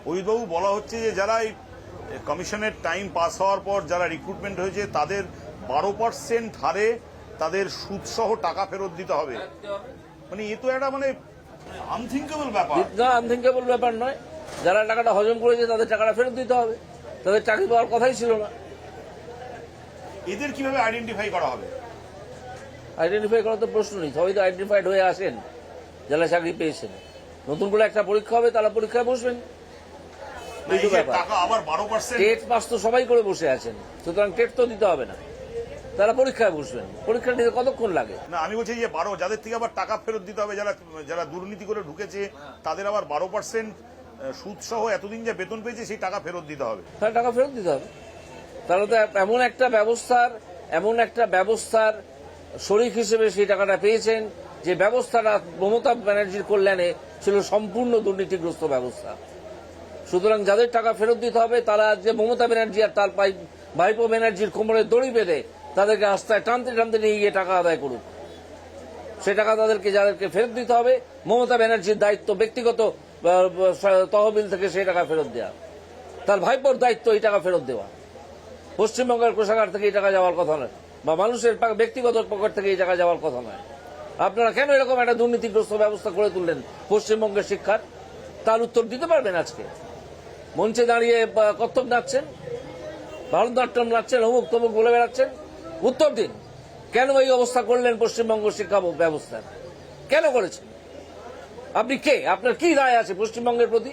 অজিতবাবু, বলা হচ্ছে যে যারা এই কমিশনের টাইম পাস হওয়ার পর যারা রিক্রুটমেন্ট হয়েছে তাদের 12% হারে তাদের সুদসহ টাকা ফেরত দিতে হবে। মানে এ তো একটা মানে আনথিঙ্কেবল ব্যাপার। না, আনথিঙ্কেবল ব্যাপার নয়। যারা টাকাটা হজম করেছে তাদের টাকাটা ফেরত দিতে হবে। তাদের চাকরি পাওয়ার কথাই ছিল না। এদের কিভাবে আইডেন্টিফাই করা হবে? আইডেন্টিফাই করার তো প্রশ্ন নেই, সবাই তো আইডেন্টিফাইড হয়ে আসেন যারা চাকরি পেয়েছেন। নতুন করে একটা পরীক্ষা হবে, তারা পরীক্ষায় বসবেন। টাকা আবার 12%। টেট পাস তো সবাই করে বসে আছেন, সুতরাং টেট তো দিতে হবে না, তারা পরীক্ষায় বসবেন। পরীক্ষা দিতে কতক্ষণ লাগে? না, আমি বলছি যে 12 যাদের থেকে আবার টাকা ফেরত দিতে হবে, যারা দুর্নীতি করে ঢুকেছে তাদের আবার 12% সুদ সহ এতদিন যে বেতন পেয়েছে সেই টাকা ফেরত দিতে হবে। হ্যাঁ, টাকা ফেরত দিতে হবে। তারা তো এমন একটা ব্যবস্থার শরিক হিসেবে সেই টাকাটা পেয়েছেন যে ব্যবস্থাটা মমতা ব্যানার্জির কল্যাণে ছিল সম্পূর্ণ দুর্নীতিগ্রস্ত ব্যবস্থা। সুতরাং যাদের টাকা ফেরত দিতে হবে তারা যে মমতা ব্যানার্জি আর তার ভাইপো ব্যানার্জির কোমরে দড়ি বেঁধে তাদেরকে রাস্তায় টানতে টানতে নিয়ে গিয়ে টাকা আদায় করুক। সে টাকা যাদেরকে ফেরত দিতে হবে, মমতা ব্যানার্জির দায়িত্ব ব্যক্তিগত তহবিল থেকে সেই টাকা ফেরত দেওয়া, তার ভাইপোর দায়িত্ব এই টাকা ফেরত দেওয়া। পশ্চিমবঙ্গের কোষাগার থেকে এই টাকা যাওয়ার কথা নয়, বা মানুষের ব্যক্তিগত পকেট থেকে এই টাকা যাওয়ার কথা নয়। আপনারা কেন এরকম একটা দুর্নীতিগ্রস্ত ব্যবস্থা করে তুললেন পশ্চিমবঙ্গের শিক্ষার? তার উত্তর দিতে পারবেন আজকে? মঞ্চে দাঁড়িয়ে কত্থক নাচছেন, ভারতনাট্যম নাচছেন, অমুক তমুক বলে বেড়াচ্ছেন। উত্তর দিন, কেন এই অবস্থা করলেন পশ্চিমবঙ্গ শিক্ষা ব্যবস্থার? কেন করেছেন? আপনি কে? আপনার কি রায় আছে পশ্চিমবঙ্গের প্রতি?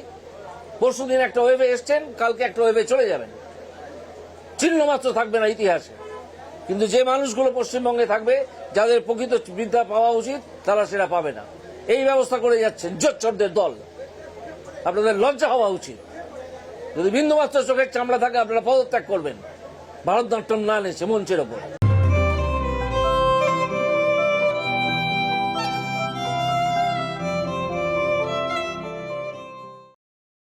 পরশুদিন একটা ওয়েবে এসছেন, কালকে একটা ওয়েবে চলে যাবেন, চিহ্ন মাত্র থাকবে না ইতিহাসে। কিন্তু যে মানুষগুলো পশ্চিমবঙ্গে থাকবে, যাদের প্রকৃত বিদ্যা পাওয়া উচিত, তারা সেটা পাবে না। এই ব্যবস্থা করে যাচ্ছেন জোচ্চরদের দল। আপনাদের লজ্জা হওয়া উচিত। যদি বিন্দুমাত্র চোখের চামড়া থাকে আপনারা পদত্যাগ করবেন, ভারতনাট্যম না নেছে মঞ্চের ওপর।